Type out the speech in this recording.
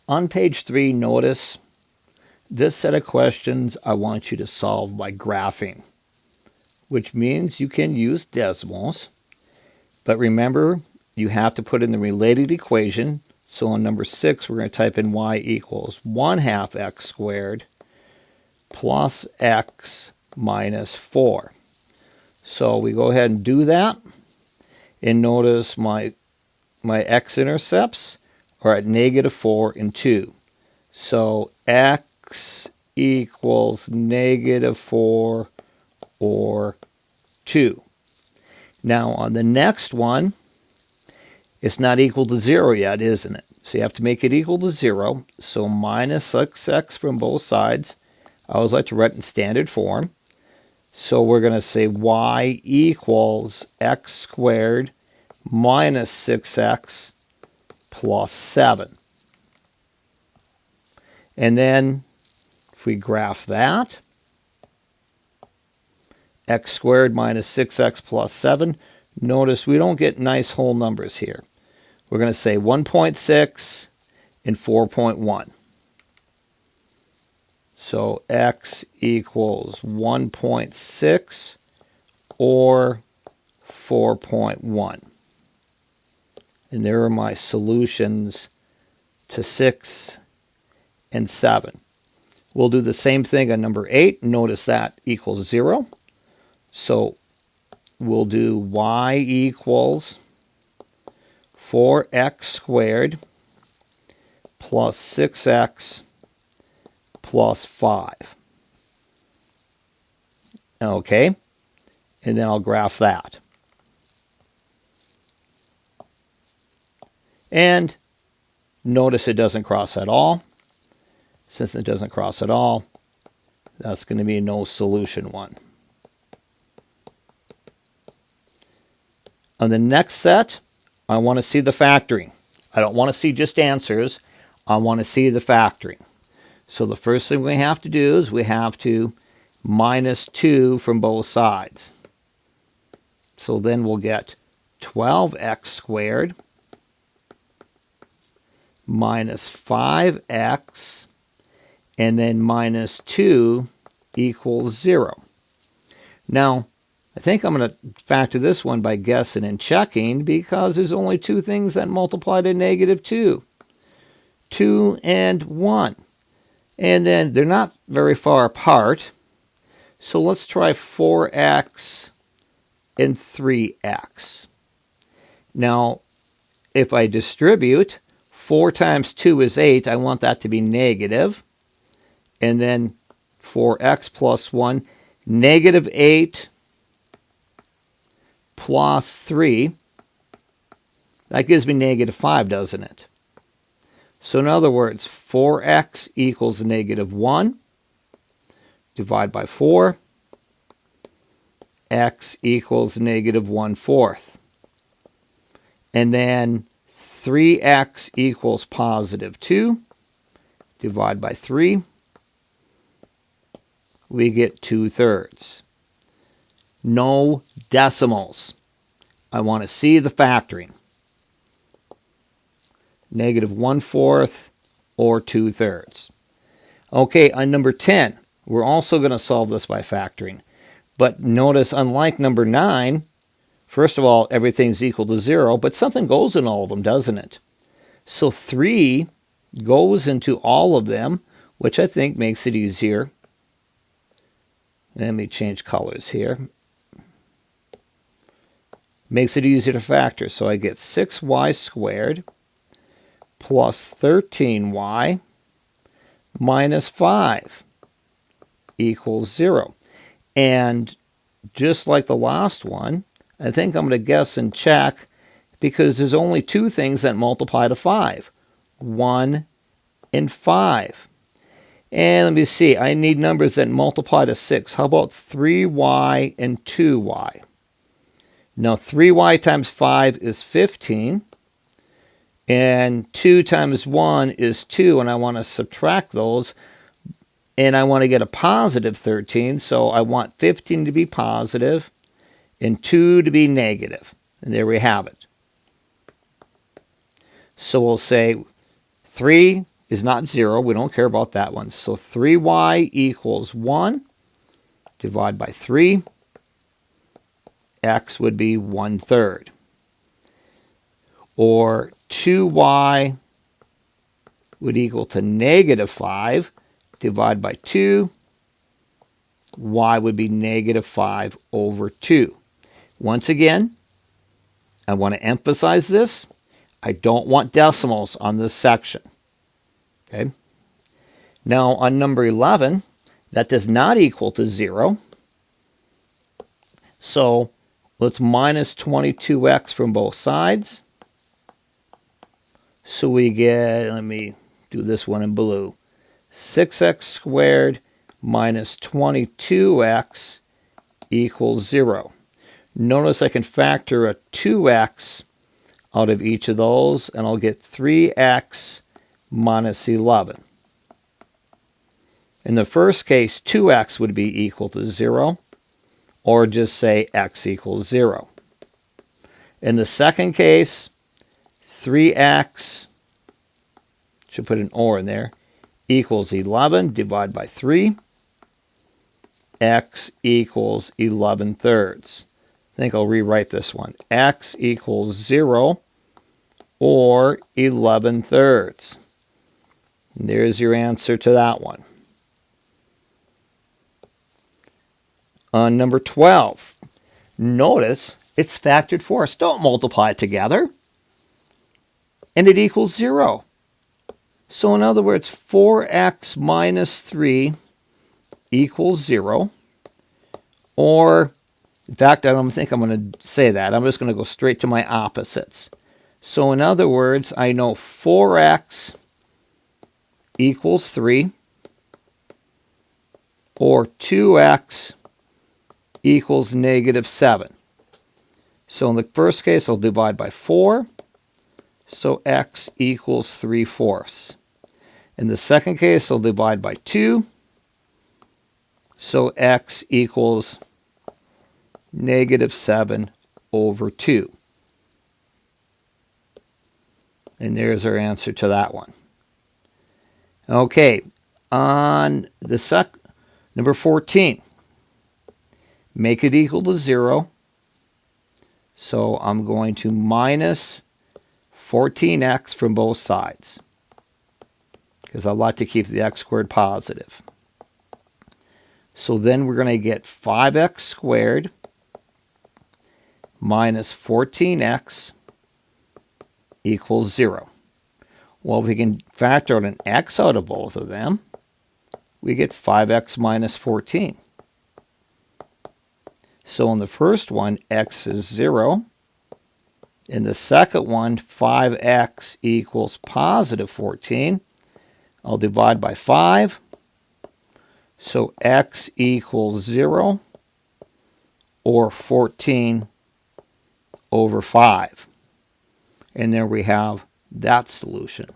On page 3, notice this set of questions I want you to solve by graphing, which means you can use decimals. But remember, you have to put in the related equation. So on number 6, we're going to type in y equals 1/2 x squared plus x minus 4. So we go ahead and do that. And notice my x-intercepts are at -4 and 2. So x equals -4 or 2. Now on the next one, it's not equal to 0 yet, isn't it? So you have to make it equal to 0. So minus 6x from both sides. I always like to write in standard form. So we're going to say y equals x squared minus 6x plus 7. And then if we graph that, x squared minus 6x plus 7, notice we don't get nice whole numbers here. We're going to say 1.6 and 4.1. So x equals 1.6 or 4.1. And there are my solutions to 6 and 7. We'll do the same thing on number 8. Notice that equals 0. So we'll do y equals 4x squared plus 6x plus 5. Okay, and then I'll graph that. And notice it doesn't cross at all. Since it doesn't cross at all, that's going to be no solution 1. On the next set, I want to see the factoring. I don't want to see just answers. I want to see the factoring. So the first thing we have to do is we have to minus 2 from both sides. So then we'll get 12x squared minus 5x and then minus 2 equals 0. Now, I think I'm going to factor this one by guessing and checking because there's only 2 things that multiply to -2. 2 and 1. And then they're not very far apart. So let's try 4x and 3x. Now, if I distribute, 4 times 2 is 8. I want that to be negative. And then 4x plus 1, -8 plus 3. That gives me -5, doesn't it? So in other words, 4x equals -1. Divide by 4. X equals -1/4. And then 3x equals +2. Divide by 3. We get 2/3. No decimals. I want to see the factoring. -1/4 or 2/3. Okay, on number 10, we're also going to solve this by factoring. But notice, unlike number 9, first of all, everything's equal to 0, but something goes in all of them, doesn't it? So 3 goes into all of them, which I think makes it easier. Let me change colors here. Makes it easier to factor. So I get 6y squared plus 13y minus 5 equals 0. And just like the last one, I think I'm going to guess and check because there's only 2 things that multiply to 5. 1 and 5. And let me see, I need numbers that multiply to 6. How about 3y and 2y? Now 3y times 5 is 15. And 2 times 1 is 2, and I want to subtract those. And I want to get a positive 13, so I want 15 to be positive and 2 to be negative. And there we have it. So we'll say 3 is not 0. We don't care about that one. So 3y equals 1. Divide by 3. X would be 1/3. Or 2y would equal to -5. Divide by 2. Y would be -5/2. Once again, I want to emphasize this. I don't want decimals on this section. Okay. Now on number 11, that does not equal to 0. So let's minus 22x from both sides. So we get, let me do this one in blue, 6x squared minus 22x equals 0. Notice I can factor a 2x out of each of those, and I'll get 3x minus 11. In the first case, 2x would be equal to 0, or just say x equals 0. In the second case, 3x, should put an or in there, equals 11, divide by 3. X equals 11/3. I think I'll rewrite this one. X equals 0 or 11/3. And there's your answer to that one. On number 12, notice it's factored for us. Don't multiply it together. And it equals 0. So in other words, 4x minus 3 equals 0. Or, in fact, I don't think I'm going to say that. I'm just going to go straight to my opposites. So in other words, I know 4x equals 3. Or 2x equals -7. So in the first case, I'll divide by 4. So x equals 3/4. In the second case, I'll divide by 2. So x equals -7/2. And there's our answer to that one. Okay, on the number 14, make it equal to 0. So I'm going to minus 14x from both sides, because I like to keep the x squared positive. So then we're going to get 5x squared minus 14x equals 0. Well, we can factor out an x out of both of them. We get 5x minus 14. So in the first one, x is 0. In the second one, 5x equals positive 14. I'll divide by 5. So x equals 0 or 14/5. And there we have that solution.